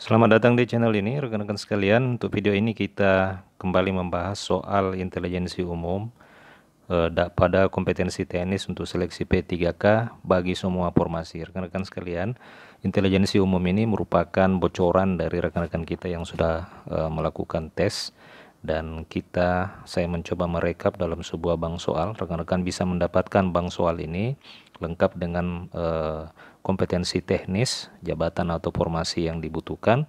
Selamat datang di channel ini, rekan-rekan sekalian. Untuk video ini kita kembali membahas soal intelijensi umum pada kompetensi teknis untuk seleksi P3K bagi semua formasi. Rekan-rekan sekalian, intelijensi umum ini merupakan bocoran dari rekan-rekan kita yang sudah melakukan tes, dan saya mencoba merekap dalam sebuah bank soal. Rekan-rekan bisa mendapatkan bank soal ini lengkap dengan kompetensi teknis, jabatan atau formasi yang dibutuhkan.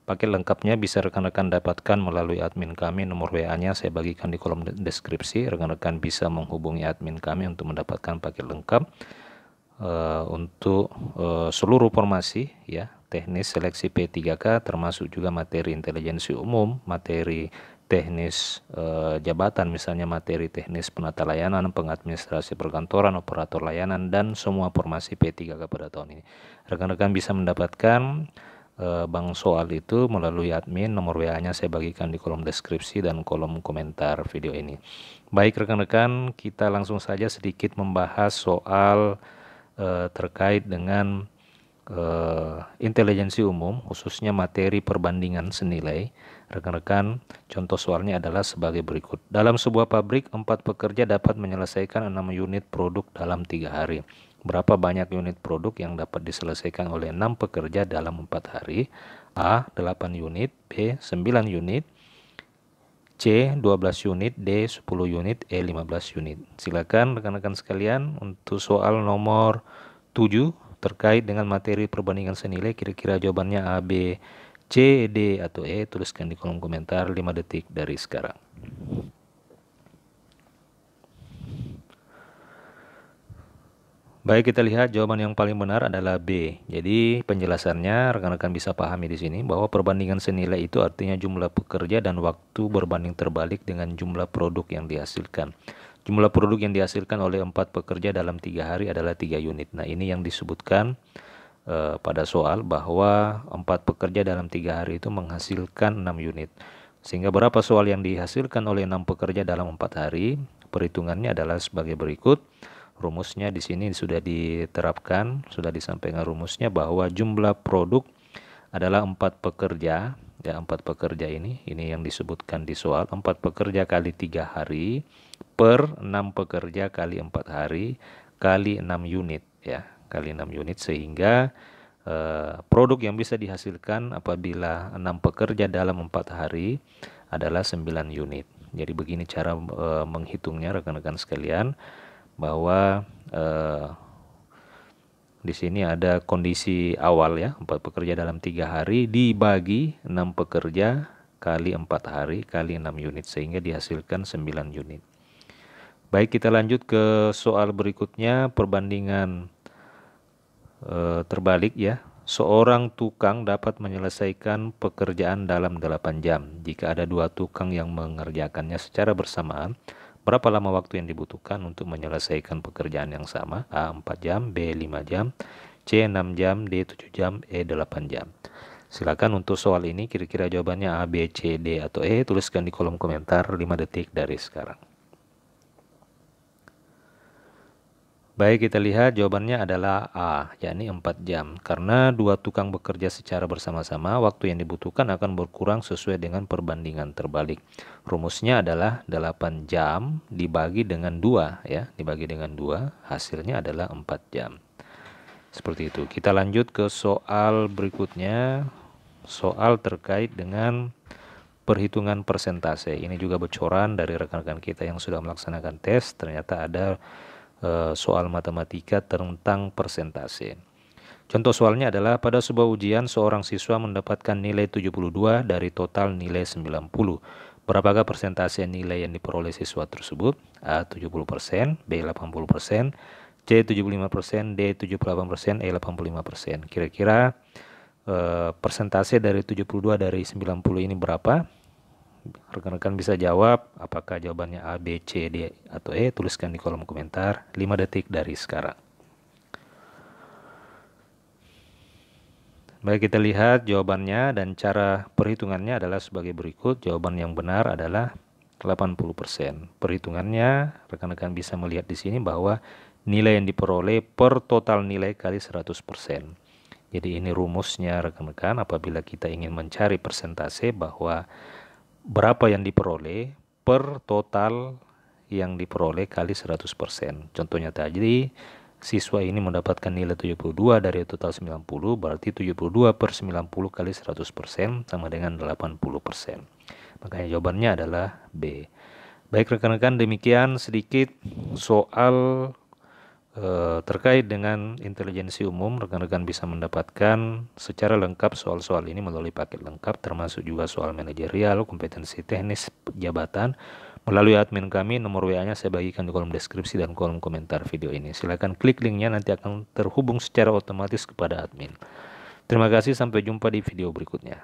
Paket lengkapnya bisa rekan-rekan dapatkan melalui admin kami. Nomor WA-nya saya bagikan di kolom deskripsi. Rekan-rekan bisa menghubungi admin kami untuk mendapatkan paket lengkap untuk seluruh formasi ya, teknis seleksi P3K, termasuk juga materi intelijensi umum, materi teknis jabatan, misalnya materi teknis penata layanan, pengadministrasi perkantoran, operator layanan, dan semua formasi P3K pada tahun ini. Rekan-rekan bisa mendapatkan bank soal itu melalui admin. Nomor WA-nya saya bagikan di kolom deskripsi dan kolom komentar video ini. Baik rekan-rekan, kita langsung saja sedikit membahas soal terkait dengan intelijensi umum, khususnya materi perbandingan senilai. Rekan-rekan, contoh soalnya adalah sebagai berikut. Dalam sebuah pabrik, 4 pekerja dapat menyelesaikan 6 unit produk dalam 3 hari. Berapa banyak unit produk yang dapat diselesaikan oleh 6 pekerja dalam 4 hari? A. 8 unit, B. 9 unit, C. 12 unit, D. 10 unit, E. 15 unit. Silakan rekan-rekan sekalian untuk soal nomor 7 terkait dengan materi perbandingan senilai, kira-kira jawabannya A, B, C, D, atau E. Tuliskan di kolom komentar 5 detik dari sekarang. Baik, kita lihat jawaban yang paling benar adalah B. Jadi penjelasannya rekan-rekan bisa pahami di sini bahwa perbandingan senilai itu artinya jumlah pekerja dan waktu berbanding terbalik dengan jumlah produk yang dihasilkan. Jumlah produk yang dihasilkan oleh 4 pekerja dalam 3 hari adalah 3 unit. Nah, ini yang disebutkan pada soal bahwa 4 pekerja dalam 3 hari itu menghasilkan 6 unit. Sehingga berapa soal yang dihasilkan oleh 6 pekerja dalam 4 hari? Perhitungannya adalah sebagai berikut. Rumusnya di sini sudah diterapkan, sudah disampaikan rumusnya bahwa jumlah produk adalah 4 pekerja. Ya, 4 pekerja ini yang disebutkan di soal. 4 pekerja kali 3 hari per 6 pekerja kali 4 hari kali 6 unit ya, kali 6 unit, sehingga produk yang bisa dihasilkan apabila 6 pekerja dalam 4 hari adalah 9 unit. Jadi begini cara menghitungnya rekan-rekan sekalian, bahwa di sini ada kondisi awal ya, 4 pekerja dalam 3 hari dibagi 6 pekerja kali 4 hari kali 6 unit, sehingga dihasilkan 9 unit. Baik, kita lanjut ke soal berikutnya, perbandingan terbalik ya. Seorang tukang dapat menyelesaikan pekerjaan dalam 8 jam. Jika ada 2 tukang yang mengerjakannya secara bersamaan, berapa lama waktu yang dibutuhkan untuk menyelesaikan pekerjaan yang sama? A. 4 jam, B. 5 jam, C. 6 jam, D. 7 jam, E. 8 jam. Silakan untuk soal ini kira-kira jawabannya A, B, C, D, atau E. Tuliskan di kolom komentar 5 detik dari sekarang. Baik, kita lihat jawabannya adalah A, yakni 4 jam. Karena 2 tukang bekerja secara bersama-sama, waktu yang dibutuhkan akan berkurang sesuai dengan perbandingan terbalik. Rumusnya adalah 8 jam dibagi dengan 2 ya, dibagi dengan 2, hasilnya adalah 4 jam. Seperti itu. Kita lanjut ke soal berikutnya, soal terkait dengan perhitungan persentase. Ini juga bocoran dari rekan-rekan kita yang sudah melaksanakan tes. Ternyata ada soal matematika tentang persentase. Contoh soalnya adalah pada sebuah ujian seorang siswa mendapatkan nilai 72 dari total nilai 90. Berapakah persentase nilai yang diperoleh siswa tersebut? A. 70%, B. 80%, C. 75%, D. 78%, E. 85%. Kira-kira persentase dari 72 dari 90 ini berapa? Rekan-rekan bisa jawab apakah jawabannya A, B, C, D, atau E. Tuliskan di kolom komentar 5 detik dari sekarang. Baik, kita lihat jawabannya, dan cara perhitungannya adalah sebagai berikut. Jawaban yang benar adalah 80%. Perhitungannya rekan-rekan bisa melihat di sini bahwa nilai yang diperoleh per total nilai kali 100%. Jadi ini rumusnya rekan-rekan apabila kita ingin mencari persentase bahwa berapa yang diperoleh per total yang diperoleh kali 100%. Contohnya tadi siswa ini mendapatkan nilai 72 dari total 90, berarti 72 per 90 kali 100% sama dengan 80%. Makanya jawabannya adalah B. Baik rekan-rekan, demikian sedikit soal terkait dengan intelijensi umum. Rekan-rekan bisa mendapatkan secara lengkap soal-soal ini melalui paket lengkap, termasuk juga soal manajerial, kompetensi teknis jabatan, melalui admin kami. Nomor WA-nya saya bagikan di kolom deskripsi dan kolom komentar video ini. Silakan klik linknya, nanti akan terhubung secara otomatis kepada admin. Terima kasih, sampai jumpa di video berikutnya.